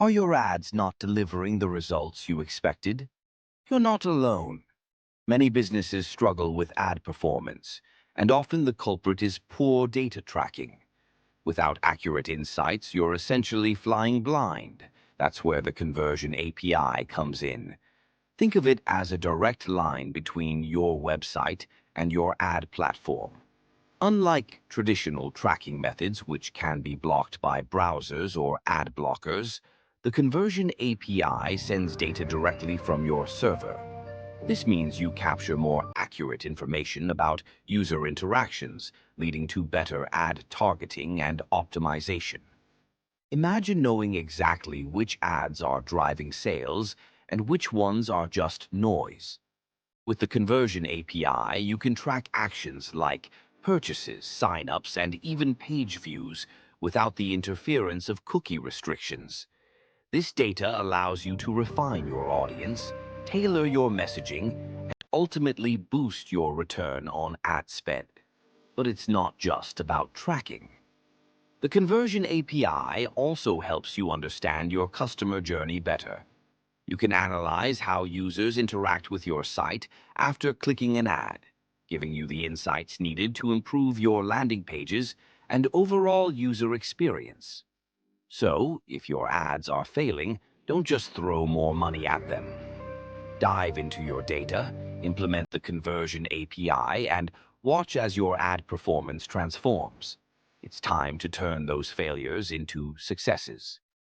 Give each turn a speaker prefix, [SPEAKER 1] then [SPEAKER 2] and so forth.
[SPEAKER 1] Are your ads not delivering the results you expected? You're not alone. Many businesses struggle with ad performance, and often the culprit is poor data tracking. Without accurate insights, you're essentially flying blind. That's where the Conversion API comes in. Think of it as a direct line between your website and your ad platform. Unlike traditional tracking methods, which can be blocked by browsers or ad blockers, the Conversion API sends data directly from your server. This means you capture more accurate information about user interactions, leading to better ad targeting and optimization. Imagine knowing exactly which ads are driving sales and which ones are just noise. With the Conversion API, you can track actions like purchases, signups, and even page views without the interference of cookie restrictions. This data allows you to refine your audience, tailor your messaging, and ultimately boost your return on ad spend. But it's not just about tracking. The Conversion API also helps you understand your customer journey better. You can analyze how users interact with your site after clicking an ad, giving you the insights needed to improve your landing pages and overall user experience. So, if your ads are failing, don't just throw more money at them. Dive into your data, implement the Conversion API, and watch as your ad performance transforms. It's time to turn those failures into successes.